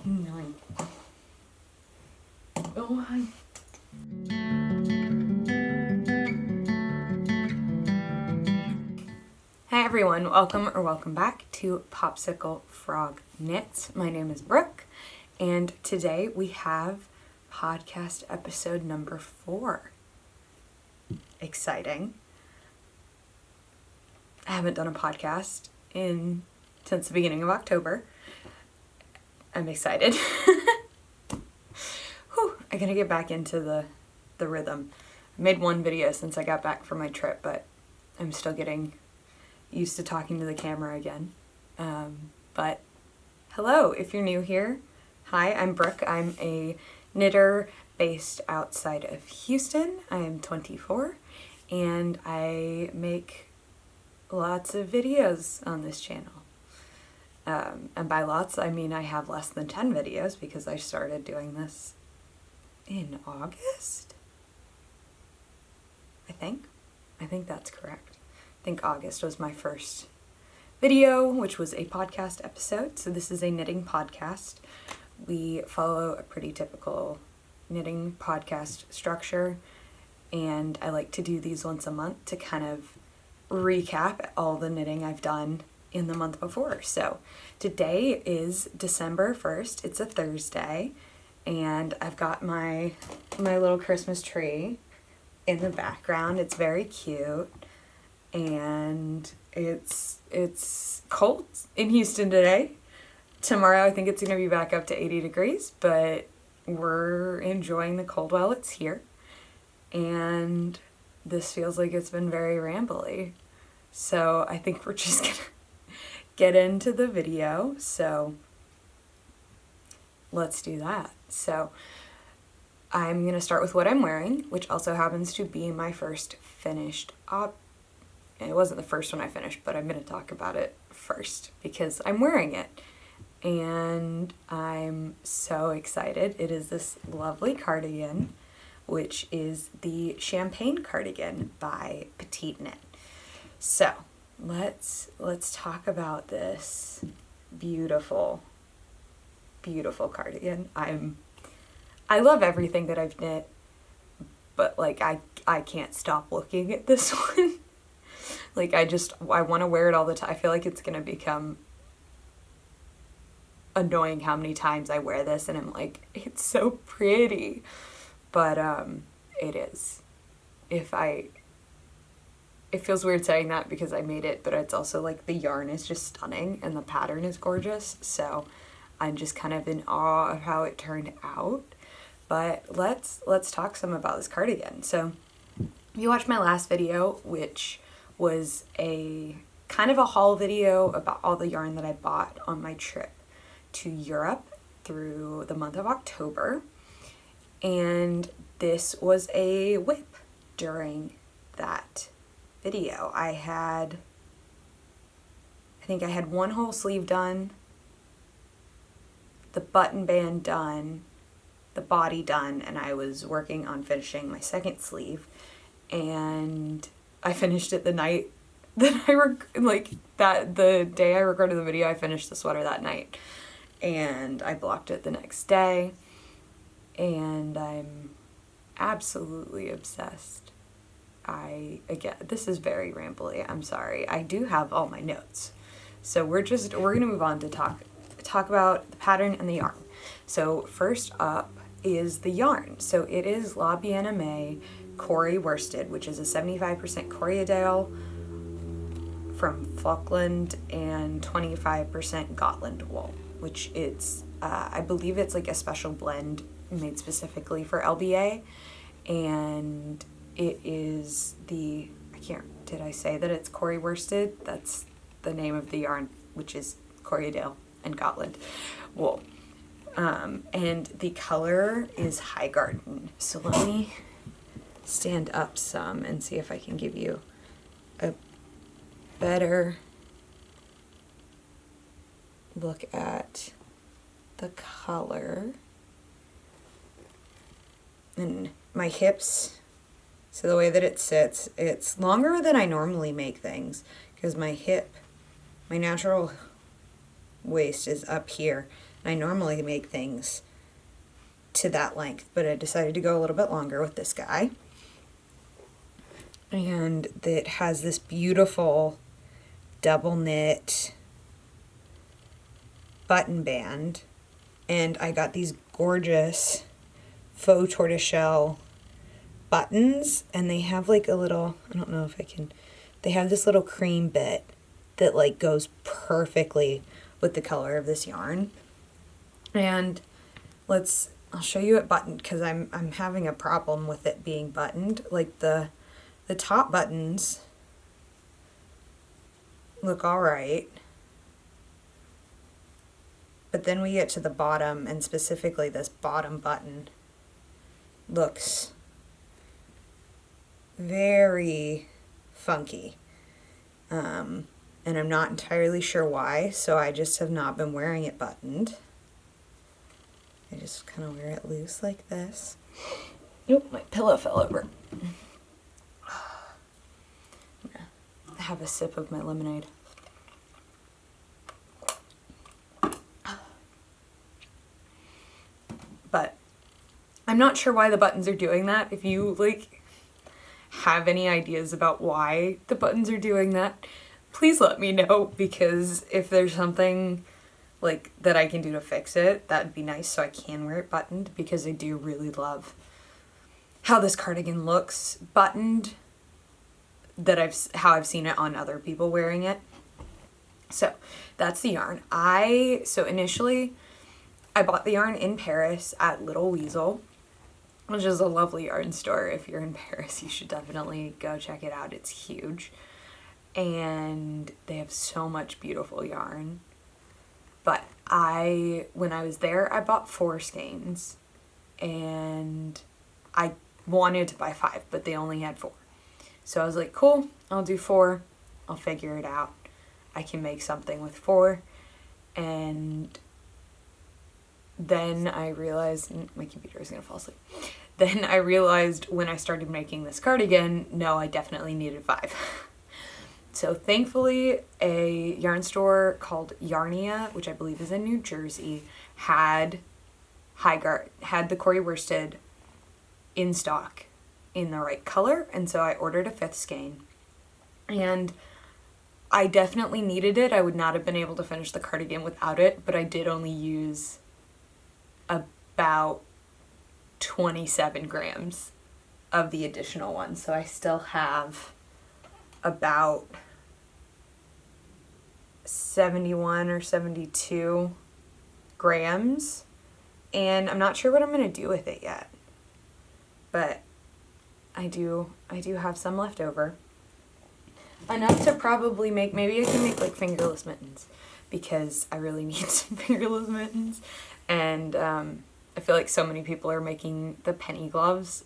Nine. Oh, hi. Hi everyone, welcome back to Popsicle-frog Knits. My name is Brooke, and today we have podcast episode number 4. Exciting. I haven't done a podcast since the beginning of October. I'm excited. Whew, I gotta get back into the rhythm. I made one video since I got back from my trip, but I'm still getting used to talking to the camera again. But hello, if you're new here. Hi, I'm Brooke. I'm a knitter based outside of Houston. I am 24 and I make lots of videos on this channel. And by lots, I mean I have less than 10 videos because I started doing this in August? I think that's correct. I think August was my first video, which was a podcast episode. So this is a knitting podcast. We follow a pretty typical knitting podcast structure, and I like to do these once a month to kind of recap all the knitting I've done in the month before. So today is December 1st. It's a Thursday, and I've got my little Christmas tree in the background. It's very cute, and it's cold in Houston today. Tomorrow I think it's going to be back up to 80 degrees, but we're enjoying the cold while it's here. And this feels like it's been very rambly. So I think we're just going to get into the video. So let's do that. So I'm going to start with what I'm wearing, which also happens to be my first finished It wasn't the first one I finished, but I'm going to talk about it first because I'm wearing it. And I'm so excited. It is this lovely cardigan, which is the Champagne cardigan by Petite Knit. So let's talk about this beautiful, beautiful cardigan. I love everything that I've knit, but like I can't stop looking at this one. Like I want to wear it all the time. I feel like it's gonna become annoying how many times I wear this and I'm like, it's so pretty. But it is. It feels weird saying that because I made it, but it's also like the yarn is just stunning and the pattern is gorgeous. So I'm just kind of in awe of how it turned out. But let's talk some about this cardigan. So you watched my last video, which was a kind of a haul video about all the yarn that I bought on my trip to Europe through the month of October. And this was a whip during that video. I think I had one whole sleeve done, the button band done, the body done, and I was working on finishing my second sleeve. And I finished it the night that the day I recorded the video, I finished the sweater that night. And I blocked it the next day. And I'm absolutely obsessed. Again, this is very rambly. I'm sorry. I do have all my notes. So we're going to move on to talk about the pattern and the yarn. So first up is the yarn. So it is La Bien-Aimée Cori worsted, which is a 75% Corriedale from Falkland and 25% Gotland wool, which it's, I believe it's like a special blend made specifically for LBA. And it is did I say that it's Cori worsted? That's the name of the yarn, which is Corriedale and Gotland wool. And the color is High Garden. So let me stand up some and see if I can give you a better look at the color. And my hips, so the way that it sits, it's longer than I normally make things because my natural waist is up here. I normally make things to that length, but I decided to go a little bit longer with this guy. And it has this beautiful double knit button band, and I got these gorgeous faux tortoiseshell buttons, and they have like a little, I don't know if I can, they have this little cream bit that like goes perfectly with the color of this yarn. And I'll show you it buttoned, because I'm having a problem with it being buttoned. Like the top buttons look all right, but then we get to the bottom, and specifically this bottom button looks very funky, and I'm not entirely sure why, so I just have not been wearing it buttoned. I just kind of wear it loose like this. Oop, my pillow fell over. I'm gonna have a sip of my lemonade. But I'm not sure why the buttons are doing that. If you like have any ideas about why the buttons are doing that, please let me know, because if there's something like that I can do to fix it, that'd be nice, so I can wear it buttoned, because I do really love how this cardigan looks buttoned, how I've seen it on other people wearing it. So that's the yarn. So initially I bought the yarn in Paris at Little Weasel, which is a lovely yarn store. If you're in Paris, you should definitely go check it out. It's huge, and they have so much beautiful yarn. But when I was there, I bought 4 skeins, and I wanted to buy 5, but they only had 4. So I was like, cool, I'll do 4. I'll figure it out. I can make something with 4. And then I realized, my computer is gonna fall asleep. Then I realized when I started making this cardigan, no, I definitely needed 5. So thankfully, a yarn store called Yarnia, which I believe is in New Jersey, had the Corey worsted in stock in the right color, and so I ordered a 5th skein. And I definitely needed it. I would not have been able to finish the cardigan without it, but I did only use about 27 grams of the additional one, so I still have about 71 or 72 grams, and I'm not sure what I'm going to do with it yet, but I do have some left over, enough to probably make, maybe I can make like fingerless mittens, because I really need some fingerless mittens. And I feel like so many people are making the penny gloves.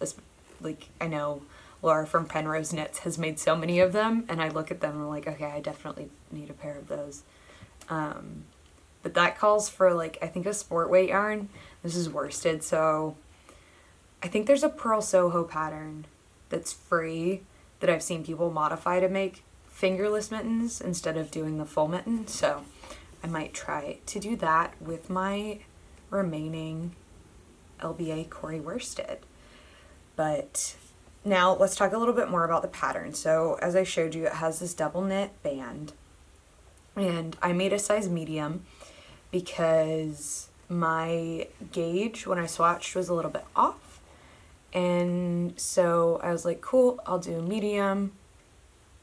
Like, I know Laura from Penrose Knits has made so many of them, and I look at them and I'm like, okay, I definitely need a pair of those. But that calls for like, I think a sport weight yarn. This is worsted, so I think there's a Pearl Soho pattern that's free that I've seen people modify to make fingerless mittens instead of doing the full mitten. So I might try to do that with my remaining LBA Corey worsted. But now let's talk a little bit more about the pattern. So as I showed you, it has this double knit band, and I made a size medium because my gauge when I swatched was a little bit off, and so I was like, cool, I'll do a medium.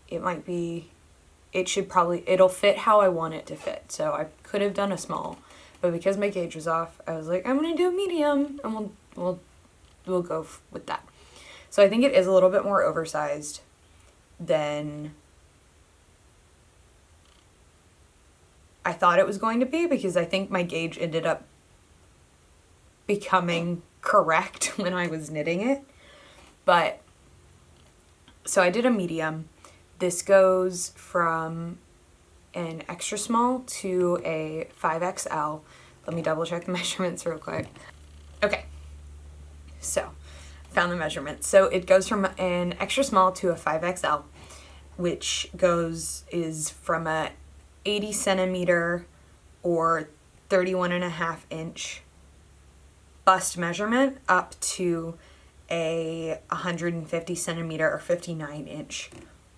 It'll fit how I want it to fit. So I could have done a small, but because my gauge was off, I was like, I'm gonna do a medium, and we'll go with that. So I think it is a little bit more oversized than I thought it was going to be, because I think my gauge ended up becoming correct when I was knitting it. But so I did a medium. This goes from an extra small to a 5XL. Let me double check the measurements real quick. Okay, so found the measurements. So it goes from an extra small to a 5XL, which is from a 80 centimeter or 31.5-inch bust measurement up to a 150 centimeter or 59-inch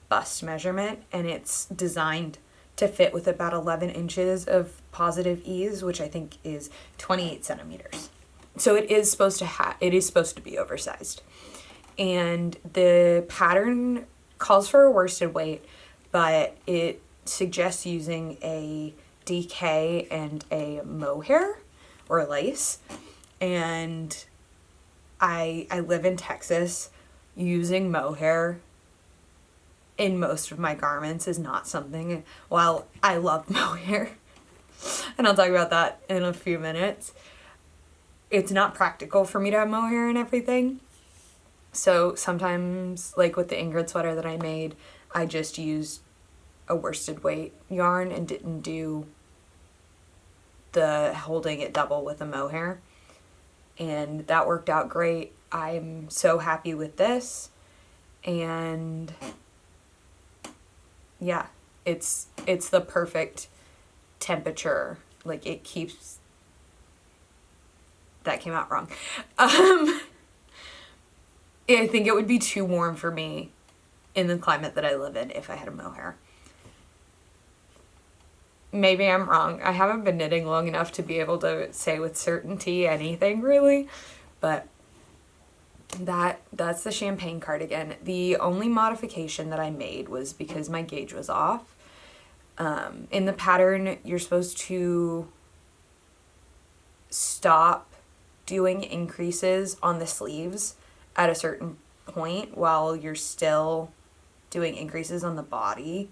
bust measurement, and it's designed to fit with about 11 inches of positive ease, which I think is 28 centimeters. So it is supposed to be oversized. And the pattern calls for a worsted weight, but it suggests using a DK and a mohair or lace. And I live in Texas. Using mohair in most of my garments is not something, while I love mohair, and I'll talk about that in a few minutes, it's not practical for me to have mohair and everything. So sometimes, like with the Ingrid sweater that I made, I just used a worsted weight yarn and didn't do the holding it double with a mohair. And that worked out great. I'm so happy with this. And yeah, it's the perfect temperature. Like, it keeps... That came out wrong. I think it would be too warm for me in the climate that I live in if I had a mohair. Maybe I'm wrong. I haven't been knitting long enough to be able to say with certainty anything, really. But that's the champagne cardigan. The only modification that I made was because my gauge was off. In the pattern, you're supposed to stop doing increases on the sleeves at a certain point while you're still doing increases on the body.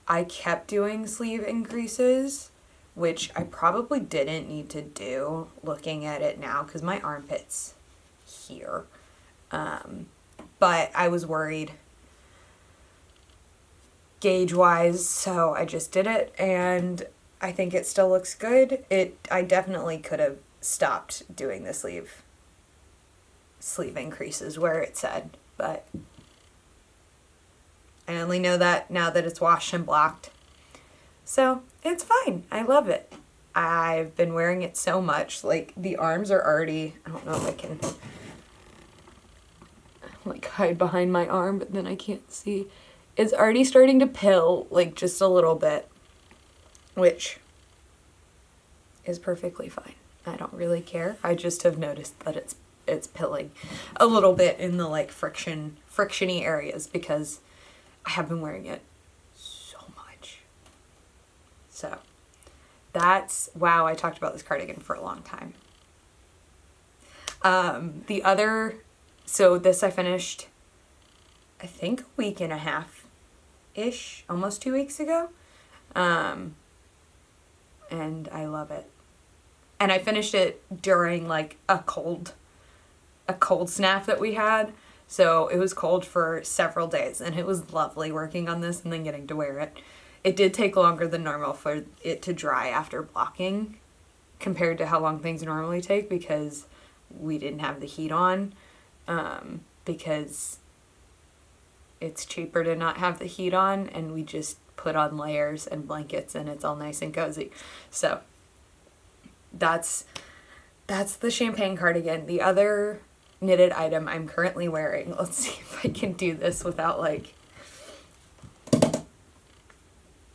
I kept doing sleeve increases, which I probably didn't need to do looking at it now because my armpit's here. But I was worried gauge-wise, so I just did it, and I think it still looks good. I definitely could have stopped doing the sleeve increases where it said, but I only know that now that it's washed and blocked. So it's fine. I love it. I've been wearing it so much. Like, the arms are already, I don't know if I can like hide behind my arm, but then I can't see. It's already starting to pill, like, just a little bit, which is perfectly fine. I don't really care. I just have noticed that it's pilling a little bit in the like frictiony areas because I have been wearing it so much. So that's, wow, I talked about this cardigan for a long time. So this I finished, I think, a week and a half-ish, almost 2 weeks ago. And I love it. And I finished it during like a cold snap that we had. So it was cold for several days, and it was lovely working on this and then getting to wear it. It did take longer than normal for it to dry after blocking compared to how long things normally take because we didn't have the heat on, because it's cheaper to not have the heat on, and we just put on layers and blankets and it's all nice and cozy. So that's the champagne cardigan. The other knitted item I'm currently wearing, let's see if I can do this without like,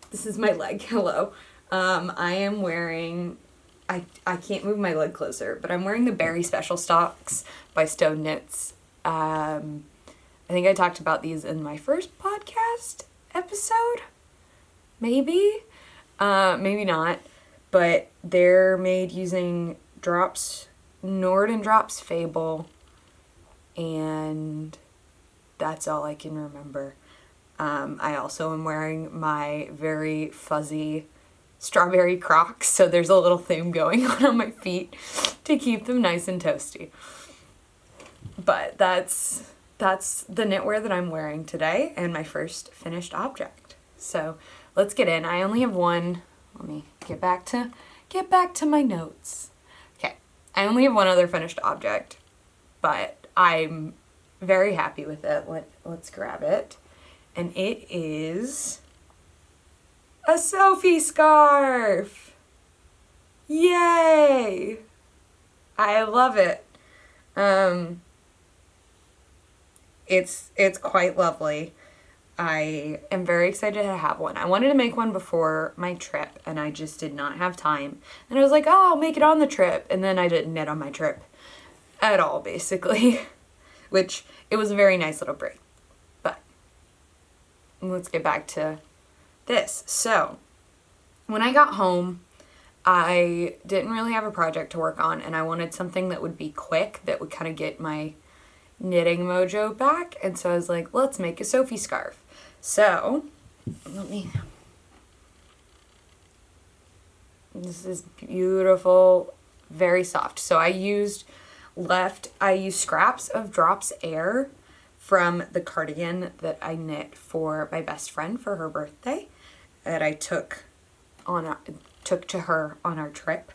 this is my leg, hello. I am wearing, I can't move my leg closer, but I'm wearing the Berry Special Stocks by Stone Knits. I think I talked about these in my first podcast episode, maybe not, but they're made using Nord and Drops Fable, and that's all I can remember. I also am wearing my very fuzzy strawberry Crocs, so there's a little theme going on my feet to keep them nice and toasty. But that's the knitwear that I'm wearing today, and my first finished object. So let's get in. I only have one. Let me get back to my notes. Okay, I only have one other finished object, but I'm very happy with it. Let's grab it. And it is a Sophie scarf. Yay! I love it. It's quite lovely. I am very excited to have one. I wanted to make one before my trip and I just did not have time. And I was like, oh, I'll make it on the trip. And then I didn't knit on my trip at all, basically. Which, it was a very nice little break. But, let's get back to this. So, when I got home, I didn't really have a project to work on and I wanted something that would be quick, that would kind of get my knitting mojo back. And so I was like, let's make a Sophie scarf. So, this is beautiful, very soft. So I used scraps of Drops Air from the cardigan that I knit for my best friend for her birthday that I took to her on our trip.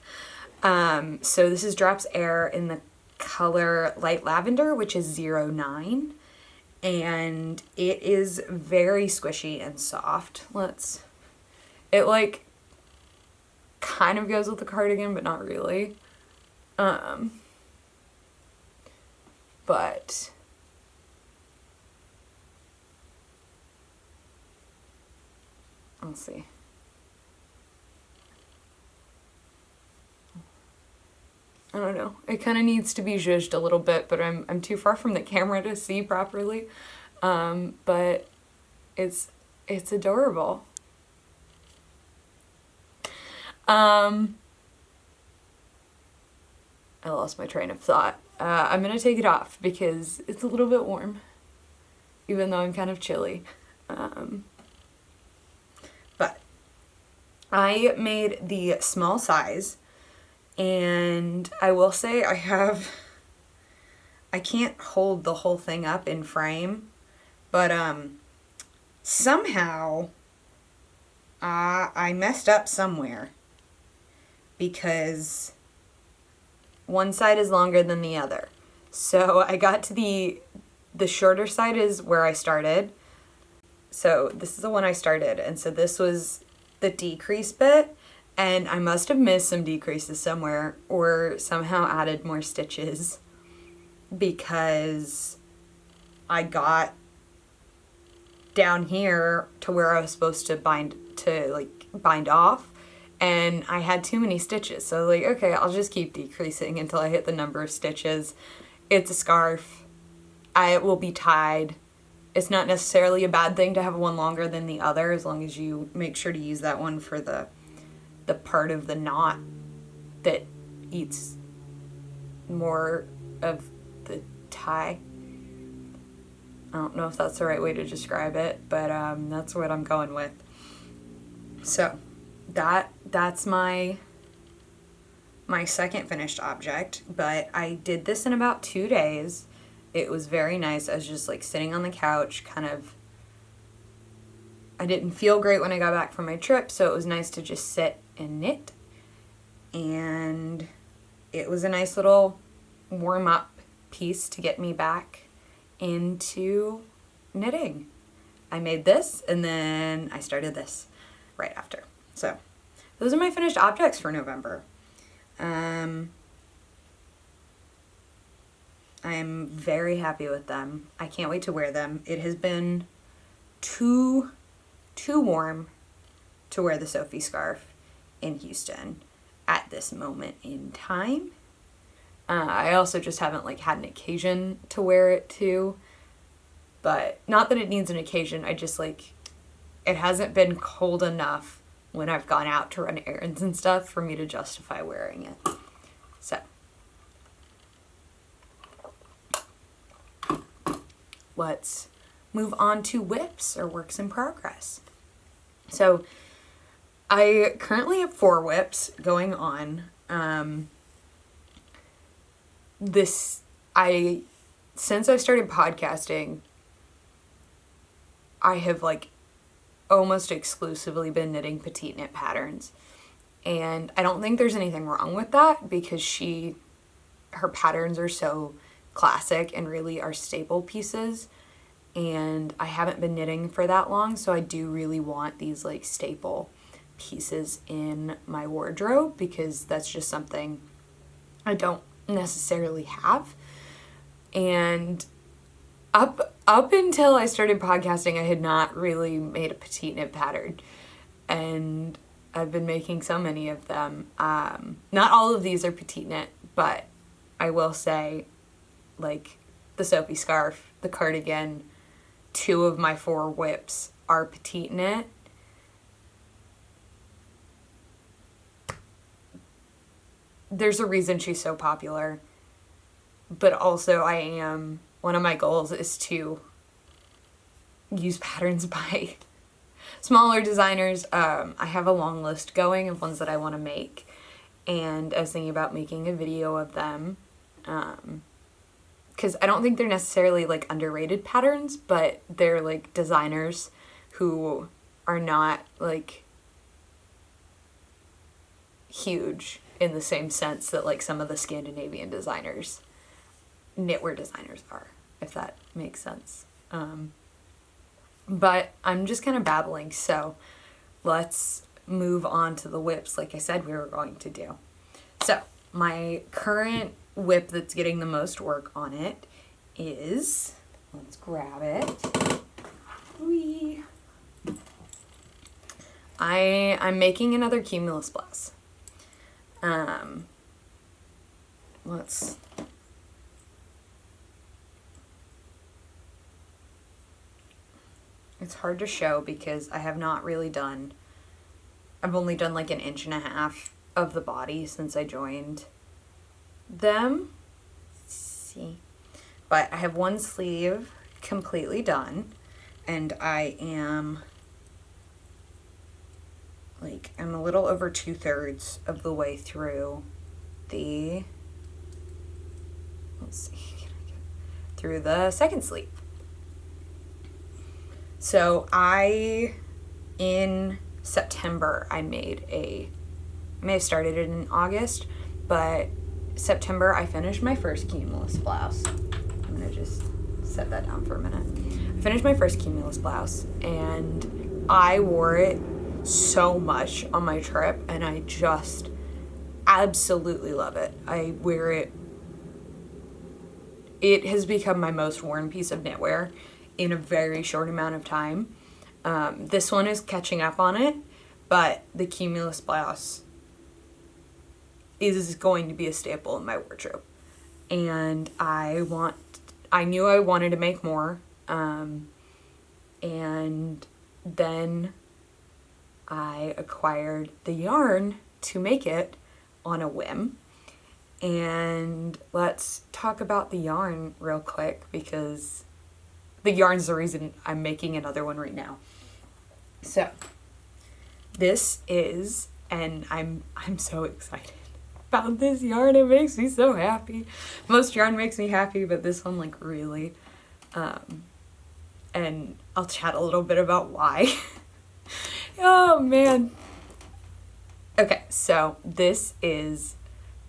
So this is Drops Air in the color Light Lavender, which is 09. And it is very squishy and soft. It like kind of goes with the cardigan, but not really. But let's see. I don't know. It kind of needs to be zhuzhed a little bit, but I'm too far from the camera to see properly. But it's adorable. I lost my train of thought. I'm gonna take it off because it's a little bit warm, even though I'm kind of chilly. But I made the small size. And I will say I can't hold the whole thing up in frame, but somehow I messed up somewhere because one side is longer than the other. So I got to the shorter side is where I started. So this is the one I started, and so this was the decrease bit. And I must have missed some decreases somewhere or somehow added more stitches because I got down here to where I was supposed to bind off and I had too many stitches. So like, okay, I'll just keep decreasing until I hit the number of stitches. It's a scarf. It will be tied. It's not necessarily a bad thing to have one longer than the other as long as you make sure to use that one for the part of the knot that eats more of the tie. I don't know if that's the right way to describe it, but that's what I'm going with. So that's my second finished object, but I did this in about 2 days. It was very nice. I was just like sitting on the couch, I didn't feel great when I got back from my trip, so it was nice to just sit and knit. And it was a nice little warm-up piece to get me back into knitting. I made this, and then I started this right after. So, those are my finished objects for November. I'm very happy with them. I can't wait to wear them. It has been too warm to wear the Sophie scarf in Houston at this moment in time. I also just haven't had an occasion to wear it too, but not that it needs an occasion. I just it hasn't been cold enough when I've gone out to run errands and stuff for me to justify wearing it. So let's move on to whips or works in progress. So I currently have 4 whips going on. Since I started podcasting, I have almost exclusively been knitting petite knit patterns. And I don't think there's anything wrong with that because her patterns are so classic and really are staple pieces. And I haven't been knitting for that long, so I do really want these staple pieces in my wardrobe because that's just something I don't necessarily have. And up until I started podcasting, I had not really made a petite knit pattern, and I've been making so many of them. Not all of these are petite knit, but I will say, like, the Sophie scarf, the cardigan, 2 of my 4 whips are petite knit. There's a reason she's so popular, but also one of my goals is to use patterns by smaller designers. I have a long list going of ones that I want to make, and I was thinking about making a video of them, because I don't think they're necessarily like underrated patterns, but they're like designers who are not like huge in the same sense that like some of the Scandinavian designers, knitwear designers are, if that makes sense. But I'm just kind of babbling, so let's move on to the whips like I said we were going to do. So my current whip that's getting the most work on it is, let's grab it. Whee! I'm making another cumulus blouse. It's hard to show because I've only done like an 1.5 inches of the body since I joined them. Let's see. But I have one sleeve completely done, and I'm a little over 2/3 of the way through through the second sleeve. So in September, I may have started it in August, but September I finished my first cumulus blouse. I'm gonna just set that down for a minute. I finished my first cumulus blouse, and I wore it so much on my trip, and I just absolutely love it. I wear it. It has become my most worn piece of knitwear in a very short amount of time. This one is catching up on it, but the cumulus blouse is going to be a staple in my wardrobe. And I knew I wanted to make more. And then I acquired the yarn to make it on a whim. And let's talk about the yarn real quick, because the yarn's the reason I'm making another one right now. So this is, and I'm so excited about this yarn. It makes me so happy. Most yarn makes me happy, but this one like really. And I'll chat a little bit about why. Oh man. Okay, so this is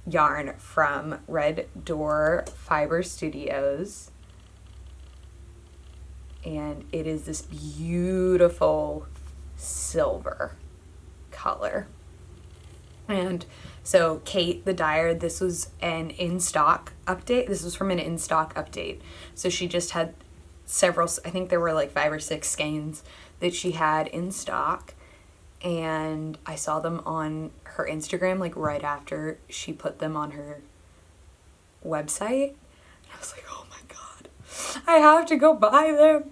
yarn from Red Door Fibre Studios, and it is this beautiful silver color. And so Kate, the dyer, this was an in-stock update. This was from an in-stock update. So she just had several, I think there were like 5 or 6 skeins that she had in stock. And I saw them on her Instagram like right after she put them on her website. And I was like, oh my God, I have to go buy them.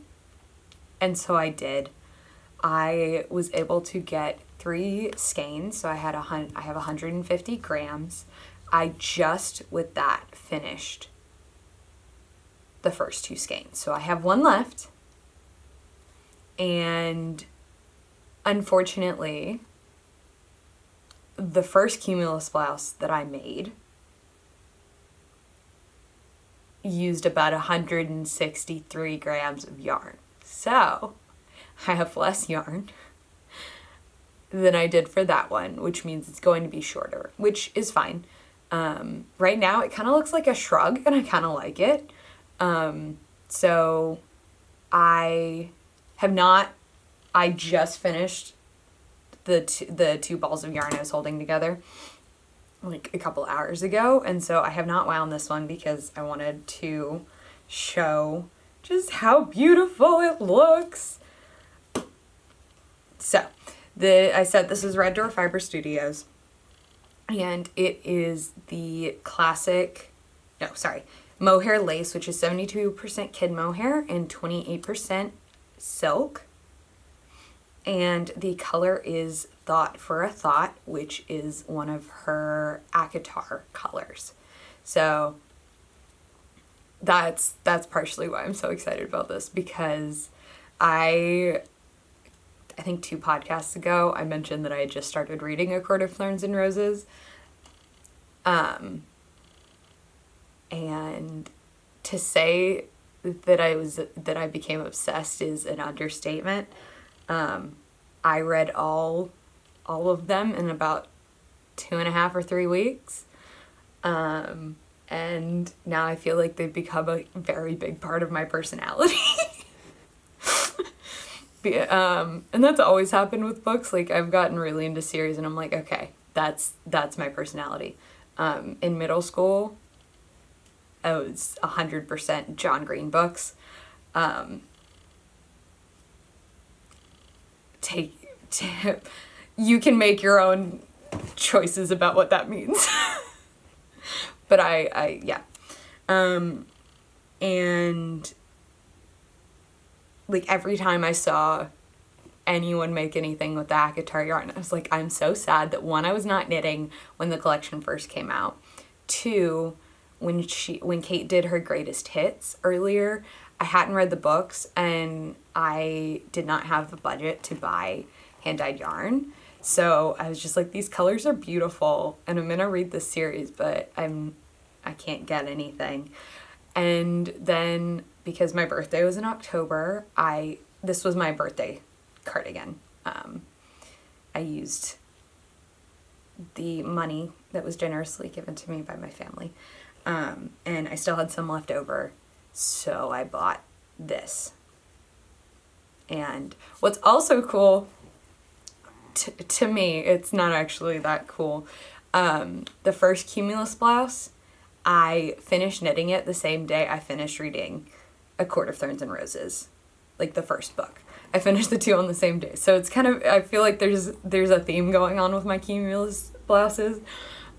And so I did. I was able to get 3 skeins, so I have 150 grams. I just with that finished the first 2 skeins, so I have 1 left. And unfortunately, the first cumulus blouse that I made used about 163 grams of yarn. So I have less yarn than I did for that one, which means it's going to be shorter, which is fine. Right now it kind of looks like a shrug, and I kind of like it. So I just finished the two balls of yarn I was holding together like a couple hours ago, and so I have not wound this one because I wanted to show just how beautiful it looks. So I said this is Red Door Fibre Studios, and it is the classic, mohair lace, which is 72% kid mohair and 28% silk. And the color is Thought for a Thought, which is one of her ACOTAR colors. So that's partially why I'm so excited about this, because I think 2 podcasts ago I mentioned that I had just started reading A Court of Thorns and Roses. And to say that I became obsessed is an understatement. I read all of them in about 2.5 or 3 weeks. And now I feel like they've become a very big part of my personality. And that's always happened with books. Like, I've gotten really into series and I'm like, okay, that's my personality. In middle school, I was 100% John Green books. You can make your own choices about what that means. But yeah. And like every time I saw anyone make anything with the ACOTAR yarn, I was like, I'm so sad that 1, I was not knitting when the collection first came out. 2, when Kate did her greatest hits earlier, I hadn't read the books and I did not have the budget to buy hand-dyed yarn. So I was just like, these colors are beautiful and I'm gonna read this series, but I can't get anything. And then because my birthday was in October, this was my birthday cardigan. I used the money that was generously given to me by my family. And I still had some left over, so I bought this. And what's also cool, to me, it's not actually that cool. The first Cumulus blouse, I finished knitting it the same day I finished reading A Court of Thorns and Roses, like the first book. I finished the 2 on the same day. So it's kind of, I feel like there's a theme going on with my Cumulus blouses.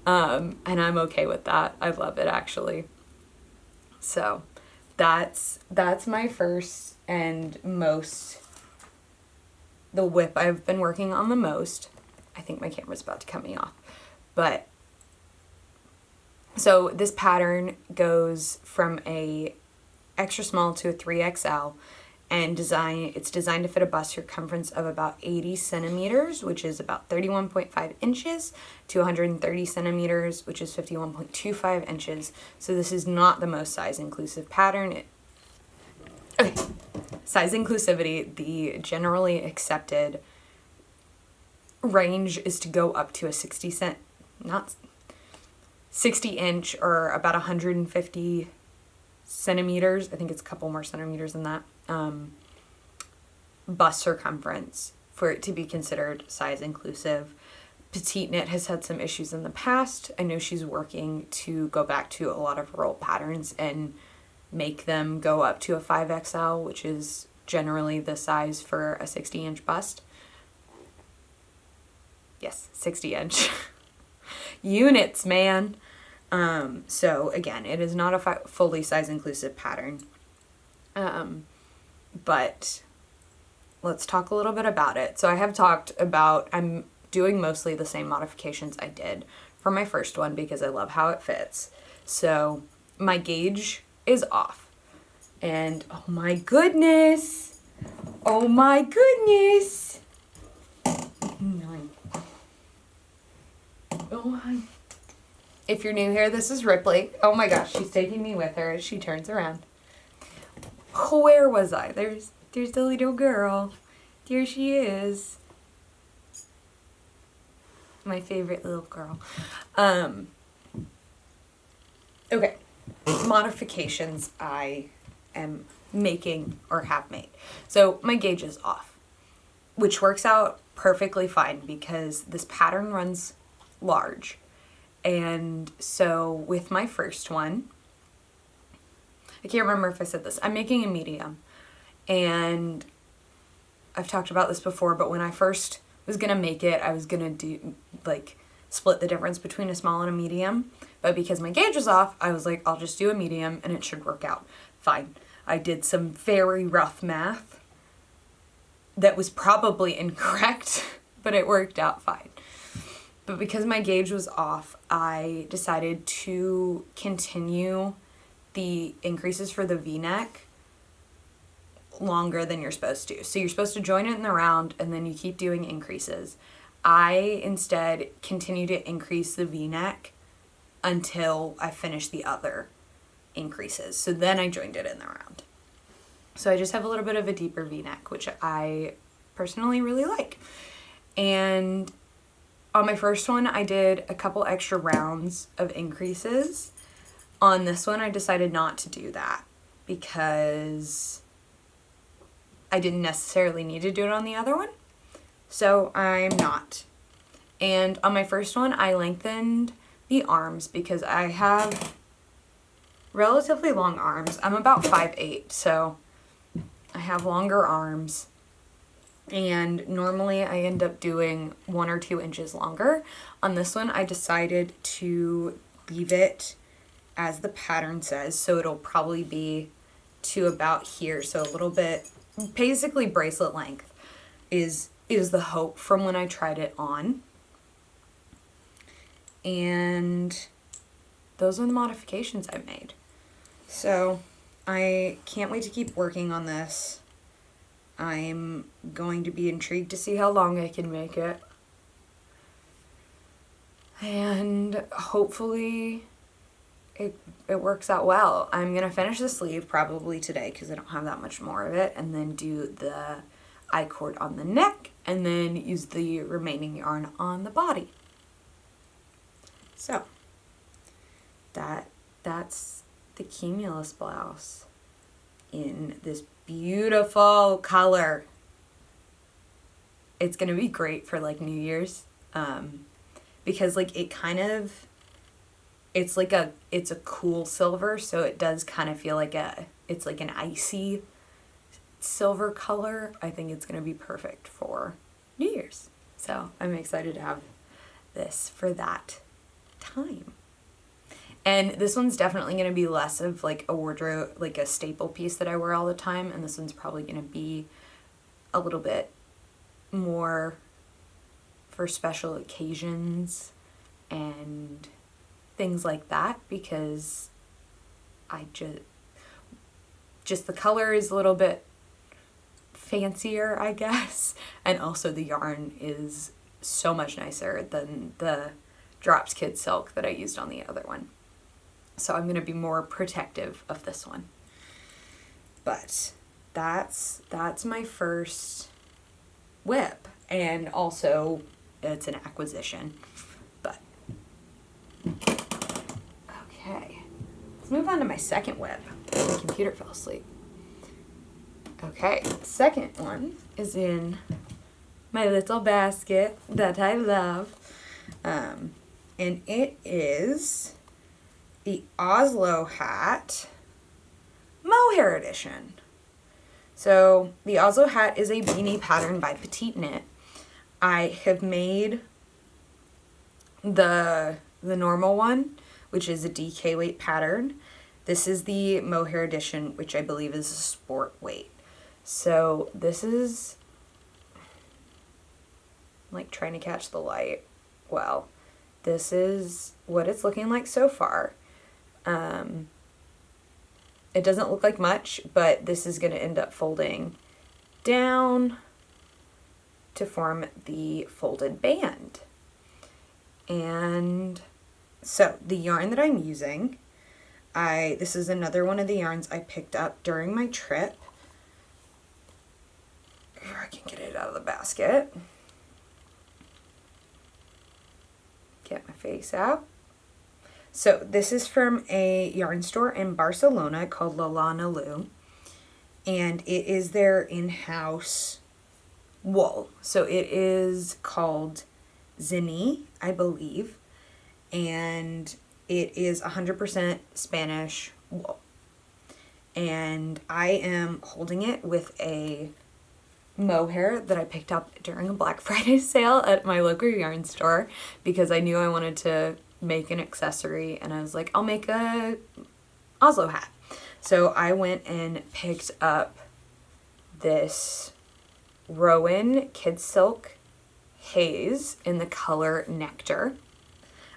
And I'm okay with that. I love it, actually. So that's my first and most, the whip I've been working on the most. I think my camera's about to cut me off. But so this pattern goes from a extra small to a 3XL, and it's designed to fit a bust circumference of about 80 centimeters, which is about 31.5 inches, to 130 centimeters, which is 51.25 inches. So this is not the most size inclusive pattern. Okay, size inclusivity, the generally accepted range is to go up to a 60 inch or about 150 centimeters. I think it's a couple more centimeters than that. Bust circumference for it to be considered size inclusive. Petite Knit has had some issues in the past. I know she's working to go back to a lot of her old patterns and make them go up to a 5XL, which is generally the size for a 60-inch bust. Yes, 60-inch. Units, man. So again, it is not a fully size inclusive pattern. But let's talk a little bit about it. So I have talked about, I'm doing mostly the same modifications I did for my first one because I love how it fits. So my gauge is off. And oh my goodness. Oh my goodness. No. Oh my. If you're new here, this is Ripley. Oh my gosh, she's taking me with her as she turns around. Where was I? There's the little girl. There she is. My favorite little girl. Okay. Modifications I am making or have made. So my gauge is off, which works out perfectly fine because this pattern runs large. And so with my first one, I can't remember if I said this, I'm making a medium. And I've talked about this before, but when I first was gonna make it, I was gonna do like split the difference between a small and a medium. But because my gauge was off, I was like, I'll just do a medium and it should work out fine. I did some very rough math that was probably incorrect, but it worked out fine. But because my gauge was off, I decided to continue the increases for the V-neck longer than you're supposed to. So you're supposed to join it in the round and then you keep doing increases. I instead continue to increase the V-neck until I finish the other increases. So then I joined it in the round. So I just have a little bit of a deeper V-neck, which I personally really like. And on my first one, I did a couple extra rounds of increases. On this one, I decided not to do that because I didn't necessarily need to do it on the other one. So I'm not. And on my first one, I lengthened the arms because I have relatively long arms. I'm about 5'8", so I have longer arms. And normally I end up doing 1 or 2 inches longer. On this one, I decided to leave it as the pattern says, so it'll probably be to about here, so a little bit, basically bracelet length is the hope from when I tried it on. And those are the modifications I made. So I can't wait to keep working on this. I'm going to be intrigued to see how long I can make it. And hopefully it works out well. I'm going to finish the sleeve probably today because I don't have that much more of it, and then do the I-cord on the neck, and then use the remaining yarn on the body. So that's the Cumulus blouse in this beautiful color. It's gonna be great for like New Year's, because like it's a cool silver, so it does kind of feel like it's like an icy silver color. I think it's gonna be perfect for New Year's. So I'm excited to have this for that time. And this one's definitely going to be less of like a wardrobe, like a staple piece that I wear all the time, and this one's probably going to be a little bit more for special occasions and things like that, because I just the color is a little bit fancier, I guess, and also the yarn is so much nicer than the Drops Kid silk that I used on the other one. So I'm going to be more protective of this one. But that's my first whip, and also it's an acquisition. But okay, let's move on to my second whip. My computer fell asleep. Okay, the second one is in my little basket that I love, and it is the Oslo hat Mohair edition. So the Oslo hat is a beanie pattern by Petite Knit. I have made the normal one, which is a DK weight pattern. This is the Mohair edition, which I believe is a sport weight. So this is like trying to catch the light. Well, this is what it's looking like so far. It doesn't look like much, but this is going to end up folding down to form the folded band. And so the yarn that I'm using, this is another one of the yarns I picked up during my trip. Here, I can get it out of the basket. Get my face out. So this is from a yarn store in Barcelona called La Lana Lu, and it is their in-house wool. So it is called Zinni, I believe, and it is 100% Spanish wool. And I am holding it with a mohair that I picked up during a Black Friday sale at my local yarn store because I knew I wanted to make an accessory, and I was like, I'll make a Oslo hat. So I went and picked up this Rowan Kid Silk Haze in the color Nectar.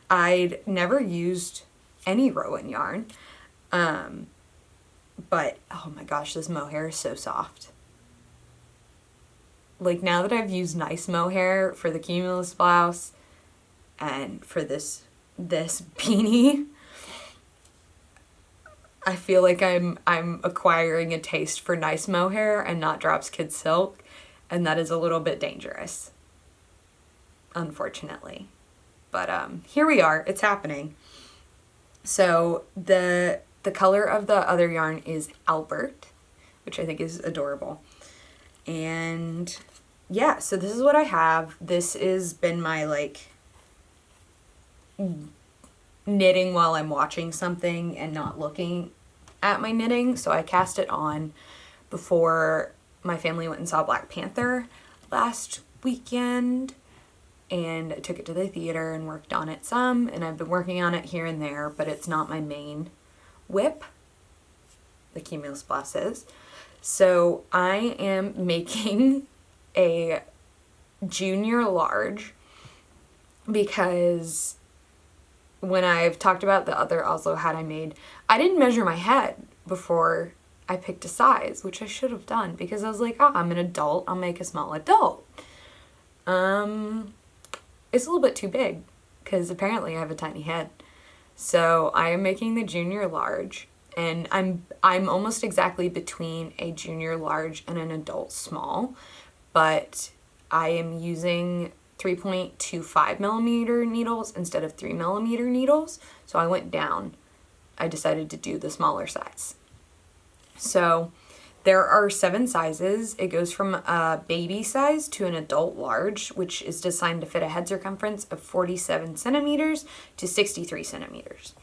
I'd never used any Rowan yarn, but oh my gosh, this mohair is so soft. Like, now that I've used nice mohair for the Cumulus blouse and for this beanie, I feel like I'm acquiring a taste for nice mohair and not Drops Kid Silk, and that is a little bit dangerous, unfortunately. But here we are, it's happening. So the color of the other yarn is Albert, which I think is adorable. And yeah, so this is what I have. This has been my like knitting while I'm watching something and not looking at my knitting. So I cast it on before my family went and saw Black Panther last weekend, and I took it to the theater and worked on it some, and I've been working on it here and there, but it's not my main whip, the Cumulus blouse is. So I am making a junior large because when I've talked about the other Oslo hat I made, I didn't measure my head before I picked a size, which I should have done because I was like, oh, I'm an adult, I'll make a small adult. It's a little bit too big because apparently I have a tiny head. So I am making the junior large, and I'm almost exactly between a junior large and an adult small, but I am using 3.25 millimeter needles instead of 3 millimeter needles. So I went down. I decided to do the smaller size. So there are 7 sizes. It goes from a baby size to an adult large, which is designed to fit a head circumference of 47 centimeters to 63 centimeters.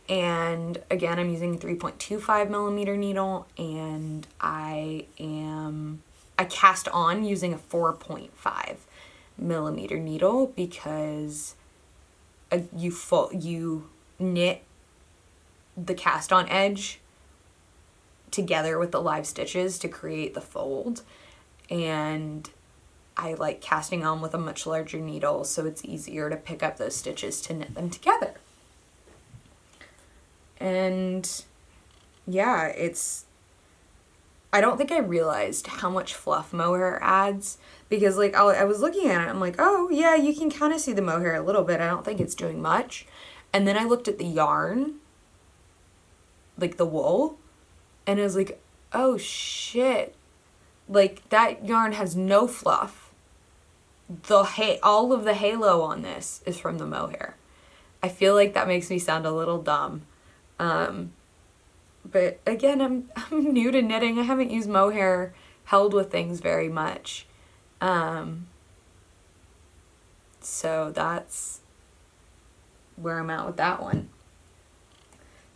And again, I'm using 3.25 millimeter needle, and I cast on using a 4.5 millimeter needle because you knit the cast on edge together with the live stitches to create the fold, and I like casting on with a much larger needle so it's easier to pick up those stitches to knit them together. And yeah, I don't think I realized how much fluff mohair adds because like I was looking at it, I'm like, oh yeah, you can kind of see the mohair a little bit. I don't think it's doing much. And then I looked at the yarn, like the wool, and I was like, oh shit, like that yarn has no fluff. All of the halo on this is from the mohair. I feel like that makes me sound a little dumb. But again, I'm new to knitting. I haven't used mohair held with things very much. So that's where I'm at with that one.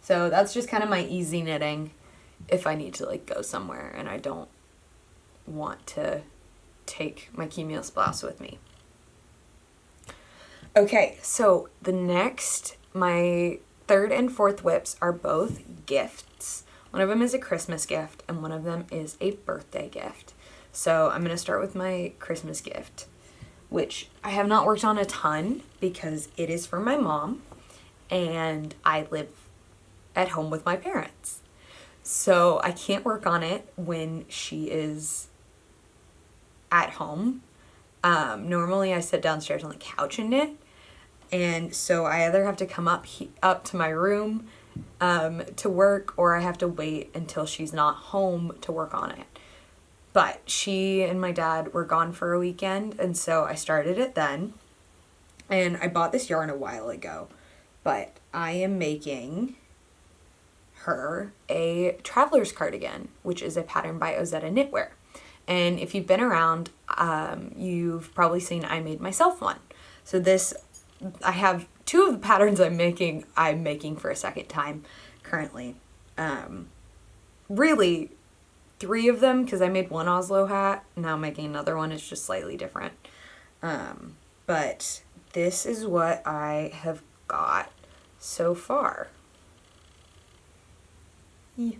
So that's just kind of my easy knitting if I need to like go somewhere and I don't want to take my Cumulus blouse with me. Okay, so my 3rd and 4th whips are both gifts. One of them is a Christmas gift and one of them is a birthday gift. So I'm going to start with my Christmas gift, which I have not worked on a ton because it is for my mom and I live at home with my parents. So I can't work on it when she is at home. Normally I sit downstairs on the couch and knit. And so I either have to come up to my room to work, or I have to wait until she's not home to work on it. But she and my dad were gone for a weekend, and so I started it then. And I bought this yarn a while ago, but I am making her a traveler's cardigan, which is a pattern by Ozetta Knitwear. And if you've been around, you've probably seen I made myself one. So this, I have two of the patterns I'm making for a second time currently. Really, three of them, because I made one Oslo hat. Now I'm making another one. It's just slightly different. But this is what I have got so far. Yeah.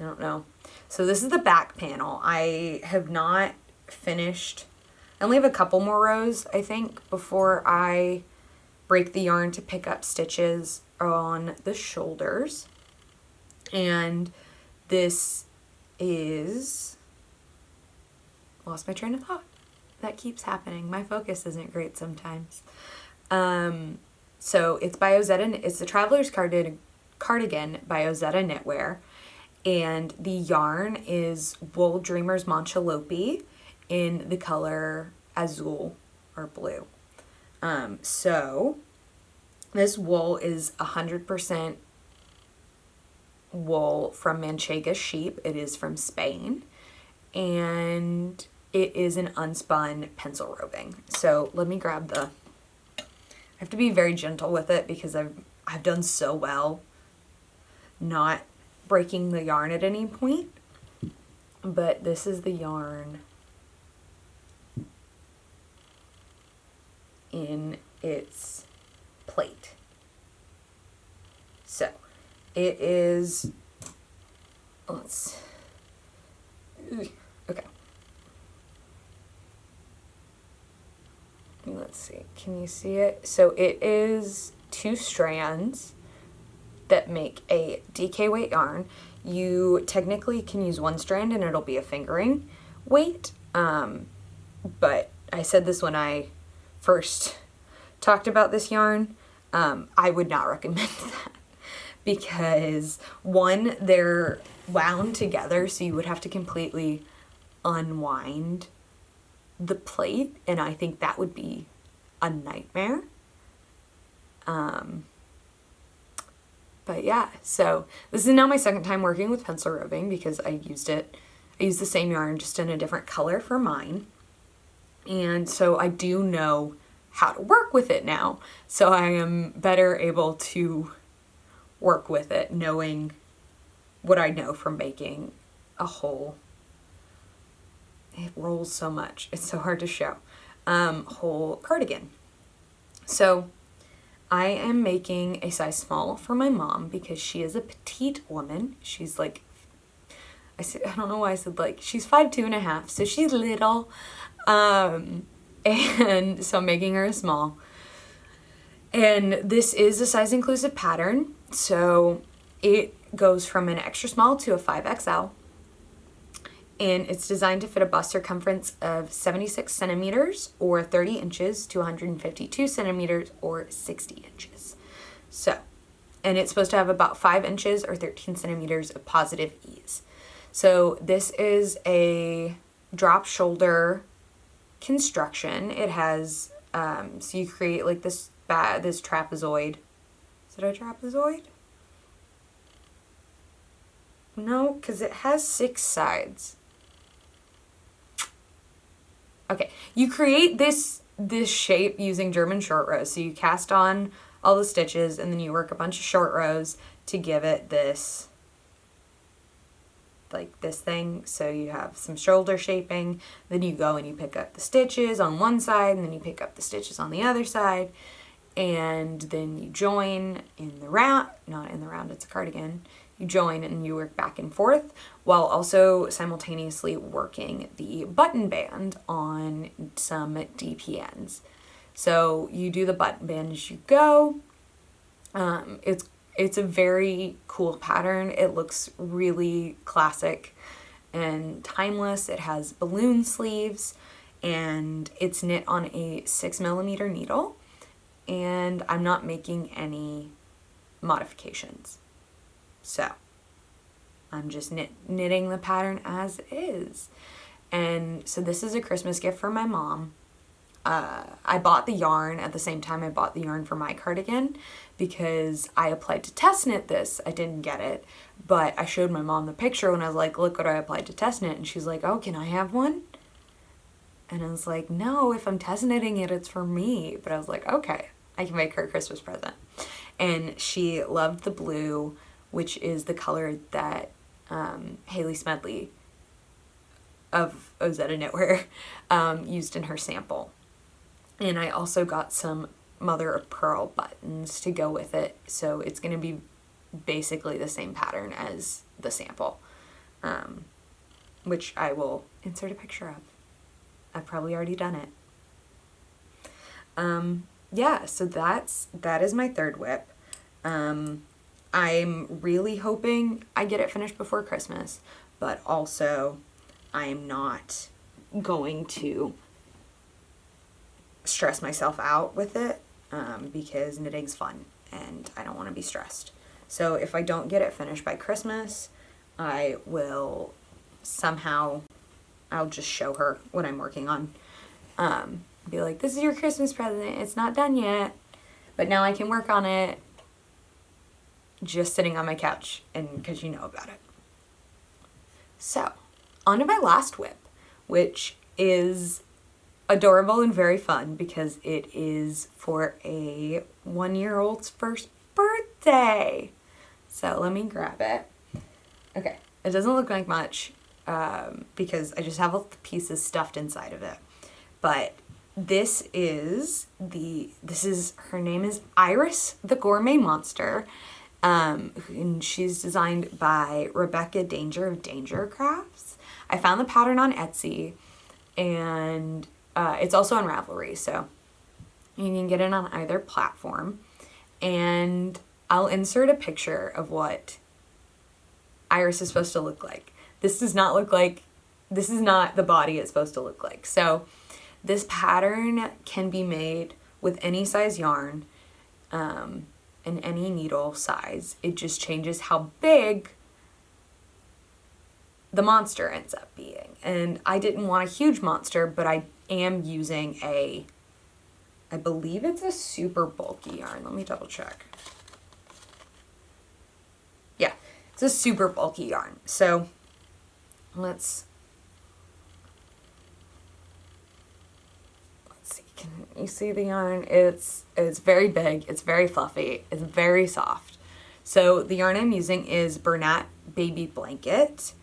I don't know. So this is the back panel. I have not finished. I only have a couple more rows, I think, before I break the yarn to pick up stitches on the shoulders. And this is, lost my train of thought. That keeps happening. My focus isn't great sometimes. So it's by Ozetta. It's the Traveler's Cardigan by Ozetta Knitwear. And the yarn is Wool Dreamers Manchalopi in the color azul or blue. So this wool is 100% wool from Manchega sheep. It is from Spain. And it is an unspun pencil roving. So let me grab I have to be very gentle with it because I've done so well not breaking the yarn at any point. But this is the yarn in its plate. So it is, okay. Let's see, can you see it? So it is 2 strands that make a DK weight yarn. You technically can use 1 strand and it'll be a fingering weight. But I said this when I first talked about this yarn. I would not recommend that because 1, they're wound together, so you would have to completely unwind the plate, and I think that would be a nightmare. But yeah, so this is now my second time working with pencil roving because I used the same yarn just in a different color for mine. And so I do know how to work with it now. So I am better able to work with it knowing what I know from making a whole, it rolls so much, it's so hard to show, whole cardigan. So I am making a size small for my mom because she is a petite woman. She's like, I don't know why I said like, she's 5'2.5", so she's little. And so I'm making her a small. And this is a size inclusive pattern. So it goes from an extra small to a 5XL. And it's designed to fit a bust circumference of 76 centimeters or 30 inches to 152 centimeters or 60 inches. So, and it's supposed to have about 5 inches or 13 centimeters of positive ease. So this is a drop shoulder construction. It has, so you create like this trapezoid. Is it a trapezoid? No, because it has 6 sides. Okay, you create this shape using German short rows. So you cast on all the stitches and then you work a bunch of short rows to give it this, like this thing. So you have some shoulder shaping, then you go and you pick up the stitches on one side and then you pick up the stitches on the other side. And then you join in the round, not in the round, it's a cardigan. You join and you work back and forth while also simultaneously working the button band on some DPNs. So you do the button band as you go. It's a very cool pattern. It looks really classic and timeless. It has balloon sleeves and it's knit on a 6mm needle. And I'm not making any modifications. So I'm just knitting the pattern as is. And so this is a Christmas gift for my mom. I bought the yarn at the same time I bought the yarn for my cardigan because I applied to test knit this. I didn't get it, but I showed my mom the picture when I was like, look what I applied to test knit, and she's like, oh, can I have one? And I was like, no, if I'm test knitting it, it's for me. But I was like, okay, I can make her a Christmas present. And she loved the blue, which is the color that Haley Smedley of Ozetta Knitwear used in her sample. And I also got some mother of pearl buttons to go with it, so it's going to be basically the same pattern as the sample, which I will insert a picture of. I've probably already done it. Yeah, so that is my third whip. I'm really hoping I get it finished before Christmas, but also I am not going to stress myself out with it because knitting's fun and I don't want to be stressed. So if I don't get it finished by Christmas, I will somehow, I'll just show her what I'm working on. Be like, this is your Christmas present. It's not done yet, but now I can work on it just sitting on my couch and because you know about it. So on to my last whip, which is adorable and very fun because it is for a 1-year-old's first birthday. So let me grab it. Okay, it doesn't look like much because I just have all the pieces stuffed inside of it. But this is her name is Iris the Gourmet Monster. And she's designed by Rebecca Danger of Danger Crafts. I found the pattern on Etsy, and it's also on Ravelry, so you can get it on either platform. And I'll insert a picture of what Iris is supposed to look like. This is not the body it's supposed to look like. So this pattern can be made with any size yarn, and any needle size. It just changes how big the monster ends up being. And I didn't want a huge monster, but I am using I believe it's a super bulky yarn. Let me double check. Yeah, it's a super bulky yarn. So let's see, can you see the yarn? It's very big, it's very fluffy, it's very soft. So the yarn I'm using is Bernat Baby Blanket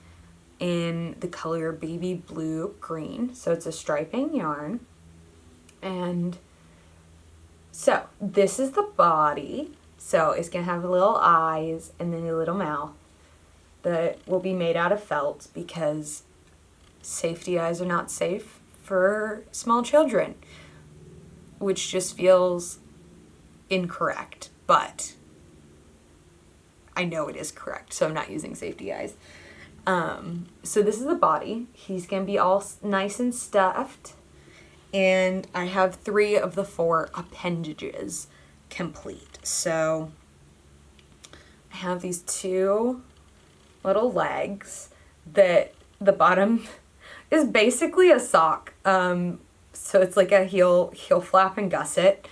in the color baby blue green. So it's a striping yarn. And so this is the body. So it's gonna have little eyes and then a little mouth that will be made out of felt because safety eyes are not safe for small children, which just feels incorrect, but I know it is correct, so I'm not using safety eyes. So this is the body. He's gonna be all nice and stuffed, and I have 3 of the 4 appendages complete. So I have these 2 little legs that the bottom is basically a sock. So it's like a heel flap and gusset,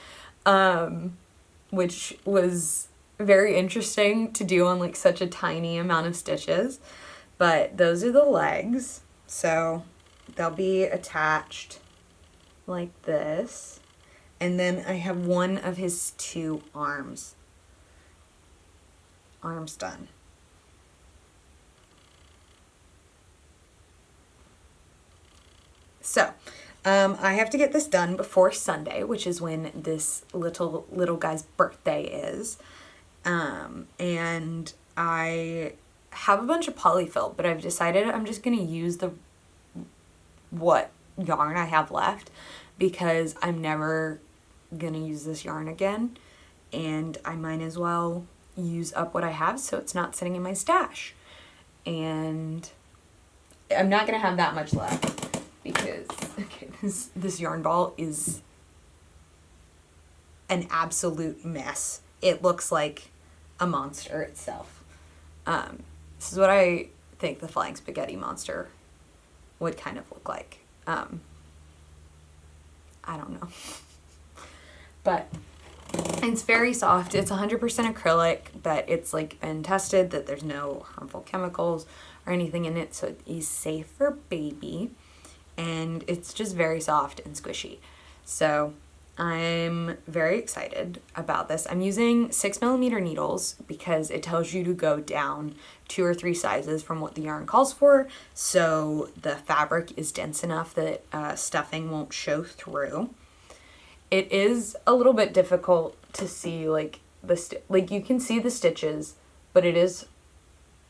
which was very interesting to do on like such a tiny amount of stitches. But those are the legs. So they'll be attached like this. And then I have one of his 2 arms. Arms done. So, I have to get this done before Sunday, which is when this little guy's birthday is. And I have a bunch of polyfill, but I've decided I'm just going to use what yarn I have left because I'm never going to use this yarn again. And I might as well use up what I have so it's not sitting in my stash. And I'm not going to have that much left. Because this yarn ball is an absolute mess. It looks like a monster itself. This is what I think the flying spaghetti monster would kind of look like. I I don't know. But it's very soft. It's 100% acrylic, but it's like been tested that there's no harmful chemicals or anything in it, so it is safe for baby. And it's just very soft and squishy. So I'm very excited about this. I'm using 6mm needles because it tells you to go down 2 or 3 sizes from what the yarn calls for, so the fabric is dense enough that stuffing won't show through. It is a little bit difficult to see, like, you can see the stitches, but it is,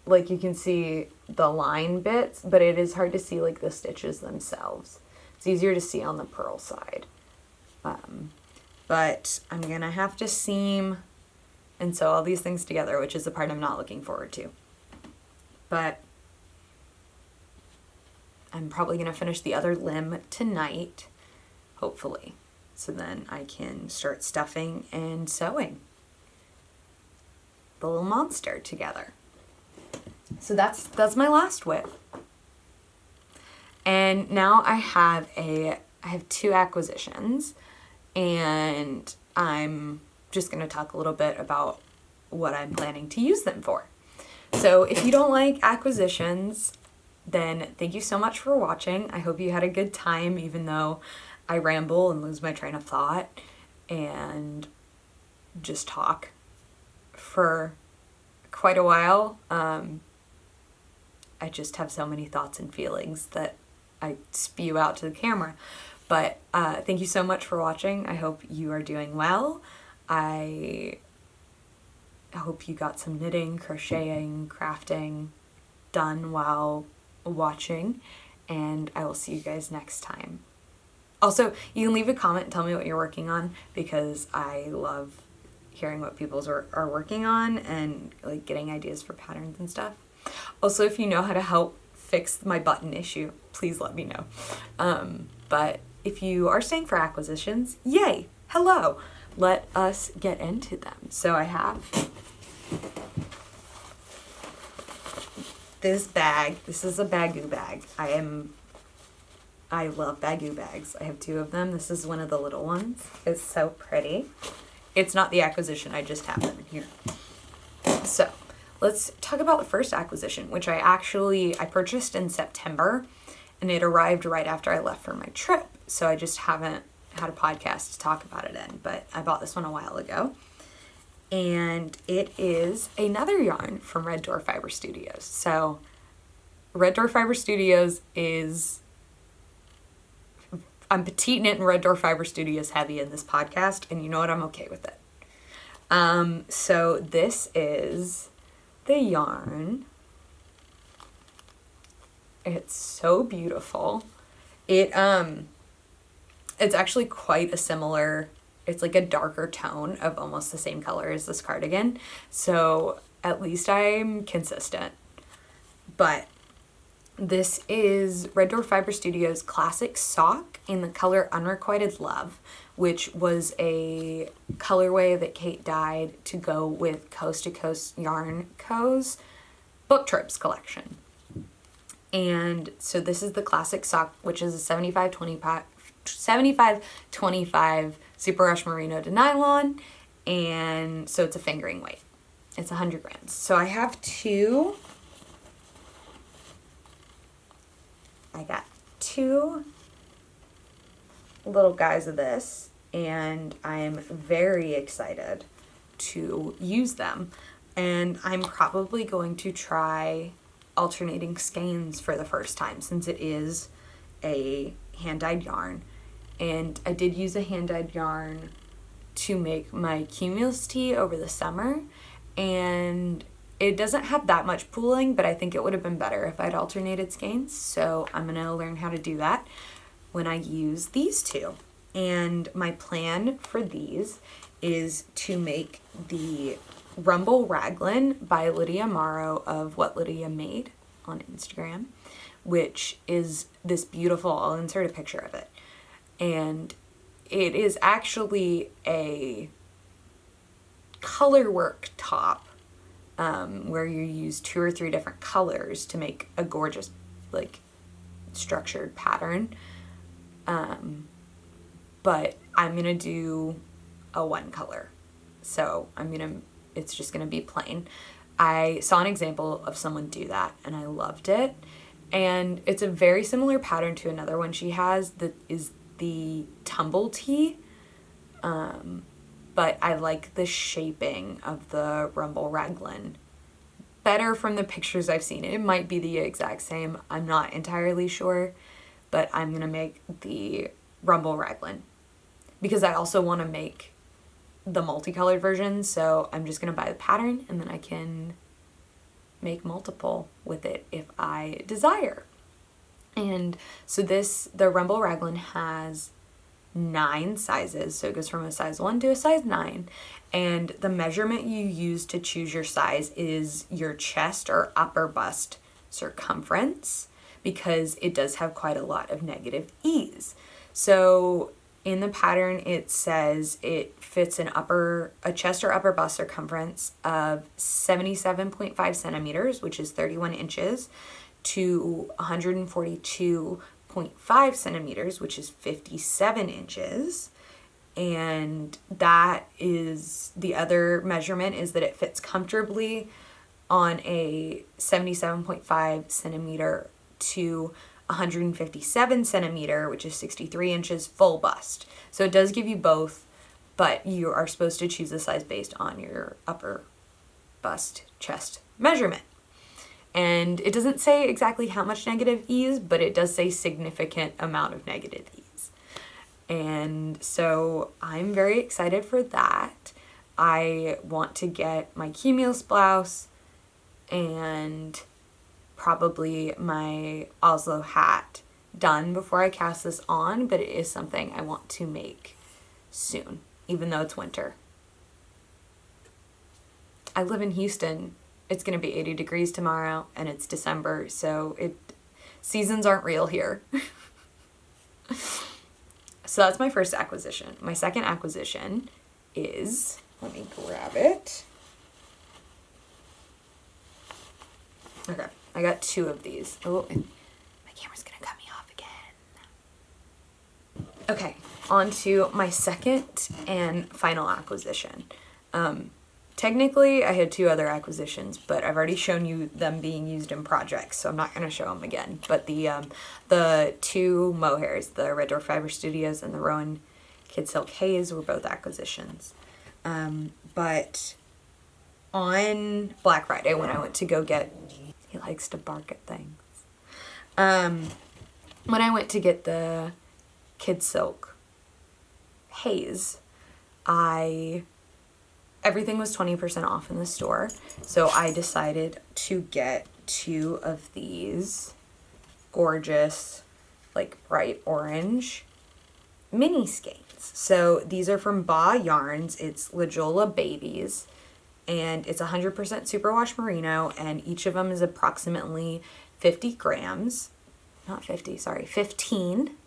like, you can see the line bits, but it is hard to see, like, the stitches themselves. It's easier to see on the purl side. But I'm gonna have to seam and sew all these things together, which is the part I'm not looking forward to. But I'm probably gonna finish the other limb tonight, hopefully. So then I can start stuffing and sewing the little monster together. So that's my last whip. And now I have 2 acquisitions, and I'm just going to talk a little bit about what I'm planning to use them for. So if you don't like acquisitions, then thank you so much for watching. I hope you had a good time, even though I ramble and lose my train of thought and just talk for quite a while. I just have so many thoughts and feelings that I spew out to the camera. But thank you so much for watching. I hope you are doing well. I hope you got some knitting, crocheting, crafting done while watching, and I will see you guys next time. Also, you can leave a comment and tell me what you're working on, because I love hearing what people are working on and like getting ideas for patterns and stuff. Also, if you know how to help fix my button issue, please let me know. But if you are staying for acquisitions, yay, hello, let us get into them. So I have this bag. This is a bagoo bag. I love bagoo bags. I have 2 of them. This is one of the little ones. It's so pretty. It's not the acquisition, I just have them in here. So let's talk about the first acquisition, which I purchased in September, and it arrived right after I left for my trip. So I just haven't had a podcast to talk about it in, but I bought this one a while ago. And it is another yarn from Red Door Fibre Studios. So Red Door Fibre Studios is, I'm petite knit and Red Door Fibre Studios heavy in this podcast, and you know what, I'm okay with it. So this is the yarn. It's so beautiful. It's actually quite a similar, it's like a darker tone of almost the same color as this cardigan. So at least I'm consistent. But this is Red Door Fibre Studios Classic Sock in the color Unrequited Love, which was a colorway that Kate dyed to go with Coast to Coast Yarn Co.'s Book Trips collection. And so this is the Classic Sock, which is a 75-25 Super Rush Merino to nylon, and so it's a fingering weight. It's 100 grams. So I have 2. I got 2 little guys of this, and I am very excited to use them. And I'm probably going to try alternating skeins for the first time, since it is a hand-dyed yarn. And I did use a hand-dyed yarn to make my Cumulus tee over the summer, and it doesn't have that much pooling, but I think it would have been better if I'd alternated skeins. So I'm gonna learn how to do that when I use these 2. And my plan for these is to make the Rumble Raglan by Lydia Morrow of What Lydia Made on Instagram, which is this beautiful, I'll insert a picture of it. And it is actually a color work top, where you use 2 or 3 different colors to make a gorgeous, like, structured pattern. but I'm gonna do a one color. So it's just gonna be plain. I saw an example of someone do that and I loved it. And it's a very similar pattern to another one she has that is the tumble tee. But I like the shaping of the rumble raglan better from the pictures I've seen. It might be the exact same. I'm not entirely sure, but I'm gonna make the rumble raglan because I also want to make the multicolored version. So I'm just gonna buy the pattern and then I can make multiple with it if I desire. And so the rumble raglan has 9 sizes, so it goes from a size 1 to a size 9, and the measurement you use to choose your size is your chest or upper bust circumference, because it does have quite a lot of negative ease. So in the pattern it says it fits a chest or upper bust circumference of 77.5 centimeters, which is 31 inches, to 142.5 centimeters, which is 57 inches. And that is the other measurement, is that it fits comfortably on a 77.5 centimeter to 157 centimeter, which is 63 inches full bust. So it does give you both, but you are supposed to choose a size based on your upper bust chest measurement. And it doesn't say exactly how much negative ease, but it does say significant amount of negative ease. And so I'm very excited for that. I want to get my cumulus blouse and probably my Oslo hat done before I cast this on, but it is something I want to make soon, even though it's winter. I live in Houston. It's going to be 80 degrees tomorrow, and it's December, so seasons aren't real here. So that's my first acquisition. My second acquisition is, let me grab it. Okay, I got 2 of these. Oh, and my camera's going to cut me off again. Okay, on to my second and final acquisition. Technically, I had 2 other acquisitions, but I've already shown you them being used in projects, so I'm not going to show them again. But the 2 mohairs, the Red Door Fibre Studios and the Rowan Kid Silk Haze, were both acquisitions. But on Black Friday, when I went to go get, he likes to bark at things. When I went to get the Kid Silk Haze, everything was 20% off in the store, so I decided to get 2 of these gorgeous, like, bright orange mini skeins. So these are from Ba Yarns. It's Lajola Babies, and it's 100% superwash merino, and each of them is approximately 50 grams. Not 50, sorry, 15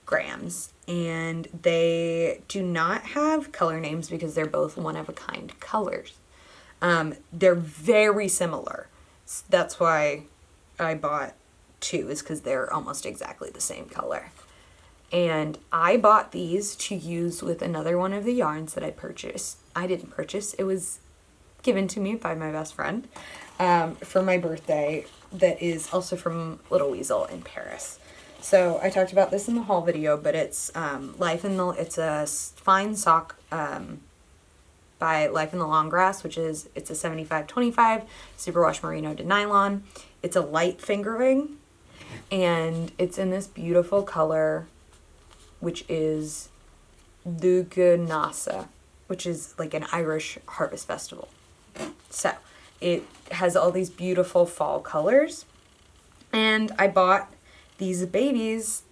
grams. And they do not have color names because they're both one-of-a-kind colors. They're very similar. That's why I bought 2, is because they're almost exactly the same color. And I bought these to use with another one of the yarns that I purchased. I didn't purchase. It was given to me by my best friend for my birthday, that is also from Little Weasel in Paris. So I talked about this in the haul video, but it's it's a fine sock by Life in the Long Grass, it's a 75-25 superwash merino to nylon. It's a light fingering, and it's in this beautiful color, which is Lugunasa, which is like an Irish harvest festival. So it has all these beautiful fall colors, and I bought these babies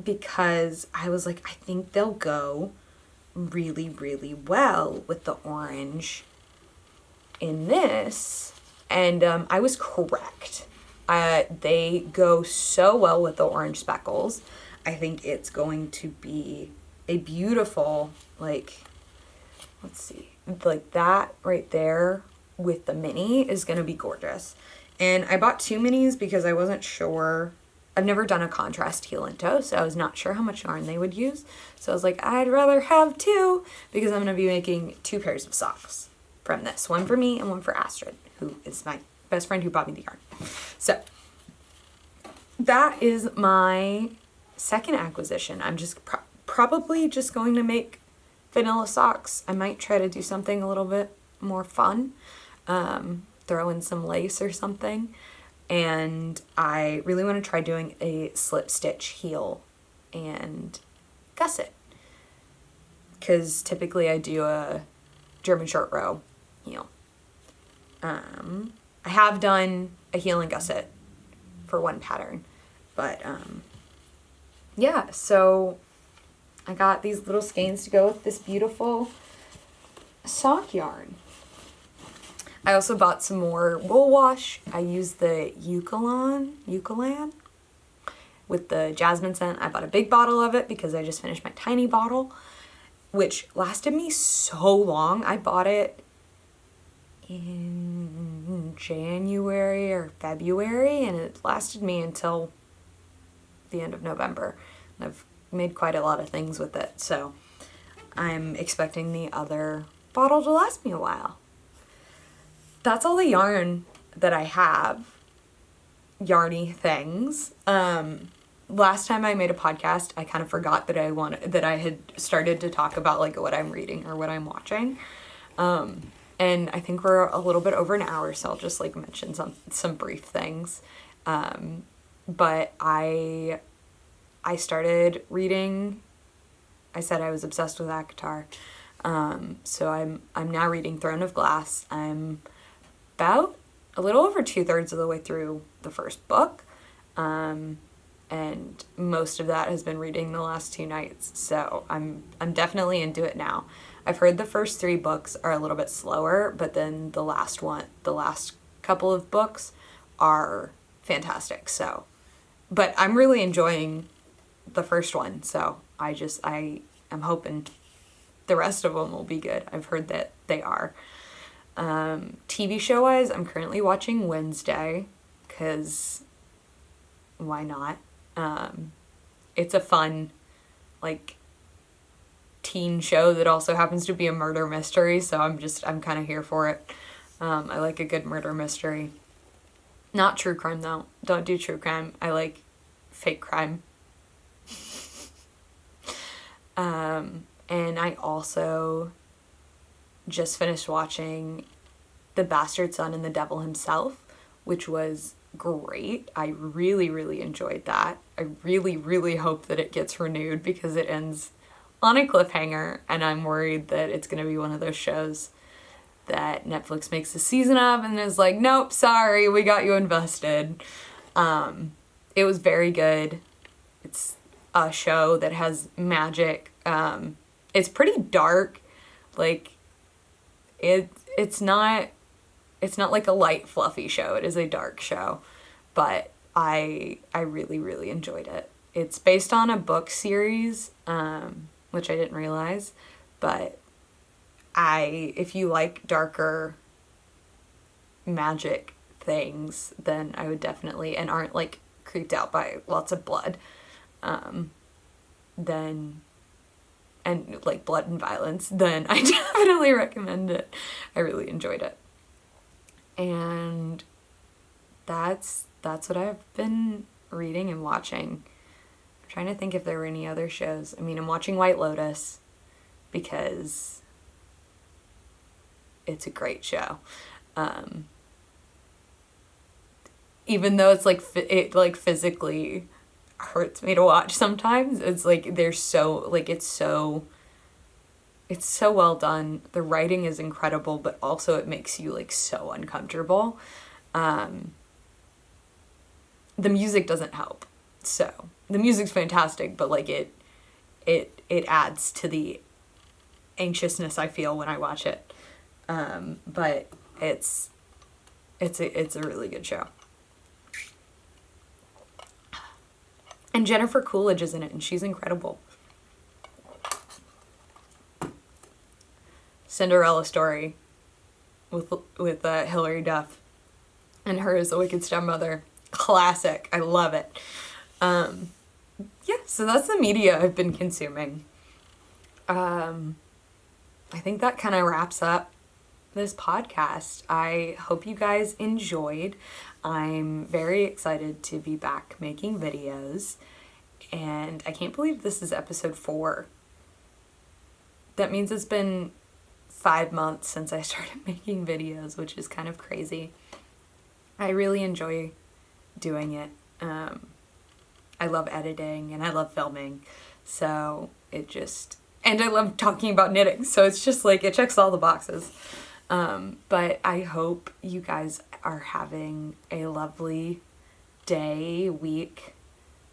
because I was like, I think they'll go really, really well with the orange in this. And I was correct. They go so well with the orange speckles. I think it's going to be a beautiful, like, let's see, like that right there with the mini is going to be gorgeous. And I bought 2 minis because I wasn't sure I've never done a contrast heel and toe, so I was not sure how much yarn they would use. So I was like, I'd rather have two because I'm going to be making 2 pairs of socks from this. One for me and one for Astrid, who is my best friend who bought me the yarn. So that is my second acquisition. I'm just probably just going to make vanilla socks. I might try to do something a little bit more fun, throw in some lace or something. And I really want to try doing a slip stitch heel and gusset, because typically I do a German short row heel. I have done a heel and gusset for one pattern, but yeah, so I got these little skeins to go with this beautiful sock yarn. I also bought some more wool wash. I used the Eucalan with the jasmine scent. I bought a big bottle of it because I just finished my tiny bottle, which lasted me so long. I bought it in January or February, and it lasted me until the end of November. I've made quite a lot of things with it, so I'm expecting the other bottle to last me a while. That's all the yarn that I have. Yarny things. Last time I made a podcast, I kind of forgot that I had started to talk about like what I'm reading or what I'm watching. And I think we're a little bit over an hour, so I'll just like mention some brief things. But I started reading. I said I was obsessed with ACOTAR. So I'm now reading Throne of Glass. I'm about a little over 2/3 of the way through the first book. And most of that has been reading the last 2 nights. So I'm definitely into it now. I've heard the first 3 books are a little bit slower, but then the last couple of books are fantastic. So, but I'm really enjoying the first one. So I am hoping the rest of them will be good. I've heard that they are. TV show wise, I'm currently watching Wednesday, because why not? It's a fun, like, teen show that also happens to be a murder mystery, so I'm kind of here for it. I like a good murder mystery. Not true crime though. Don't do true crime. I like fake crime. And I also just finished watching The Bastard Son and the Devil Himself, which was great. I really, really enjoyed that. I really, really hope that it gets renewed because it ends on a cliffhanger, and I'm worried that it's going to be one of those shows that Netflix makes a season of and is like, nope, sorry, we got you invested. It was very good. It's a show that has magic. It's pretty dark. Like, it's not like a light, fluffy show. It is a dark show, but I really, really enjoyed it. It's based on a book series, which I didn't realize, but if you like darker magic things, then I would definitely, and aren't like creeped out by lots of blood, and like blood and violence, then I definitely recommend it. I really enjoyed it. And that's what I've been reading and watching. I'm trying to think if there were any other shows. I mean, I'm watching White Lotus because it's a great show. Even though it's like it like physically hurts me to watch sometimes, it's like they're so like it's so well done. The writing is incredible, but also it makes you like so uncomfortable. The music doesn't help. So the music's fantastic, but like it adds to the anxiousness I feel when I watch it. But it's a really good show. And Jennifer Coolidge is in it, and she's incredible. Cinderella Story with Hilary Duff, and her as the wicked stepmother. Classic. I love it. Yeah, so that's the media I've been consuming. I think that kind of wraps up this podcast. I hope you guys enjoyed. I'm very excited to be back making videos, and I can't believe this is episode 4. That means it's been 5 months since I started making videos, which is kind of crazy. I really enjoy doing it. I love editing and I love filming, so and I love talking about knitting, so it's just like, it checks all the boxes. But I hope you guys are having a lovely day, week,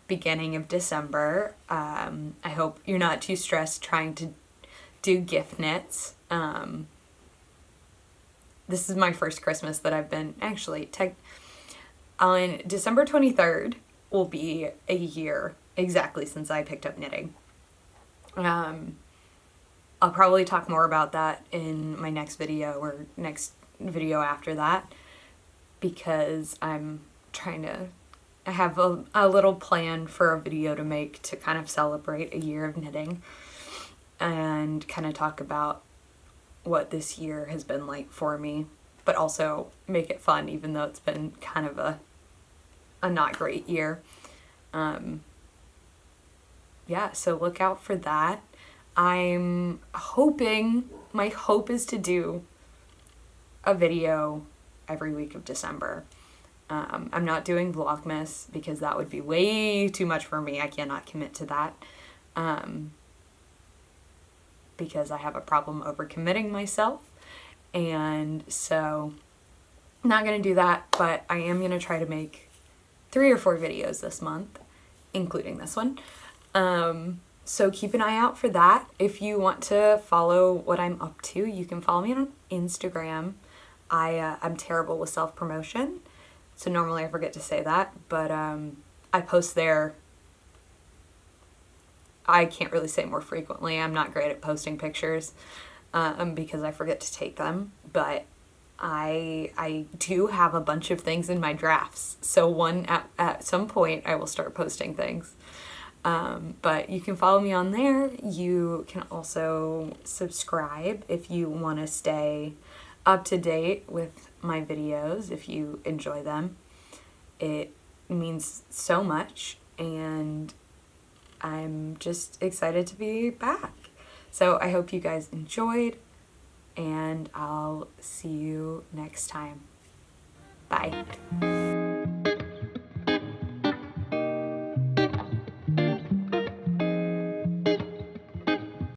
beginning of December. I hope you're not too stressed trying to do gift knits. This is my first Christmas that I've been, actually, on December 23rd will be a year exactly since I picked up knitting. I'll probably talk more about that in my next video or next video after that, because I have a little plan for a video to make to kind of celebrate a year of knitting and kind of talk about what this year has been like for me, but also make it fun, even though it's been kind of a not great year. Yeah, so look out for that. I'm hoping, my hope is to do a video every week of December. I'm not doing Vlogmas because that would be way too much for me. I cannot commit to that. Because I have a problem overcommitting myself. And so I'm not going to do that, but I am going to try to make 3 or 4 videos this month, including this one. So keep an eye out for that. If you want to follow what I'm up to, you can follow me on Instagram. I'm terrible with self-promotion, so normally I forget to say that, but I post there. I can't really say more frequently. I'm not great at posting pictures because I forget to take them, but I do have a bunch of things in my drafts, so at some point I will start posting things. But you can follow me on there. You can also subscribe if you want to stay up to date with my videos, if you enjoy them. It means so much, and I'm just excited to be back. So I hope you guys enjoyed, and I'll see you next time. Bye.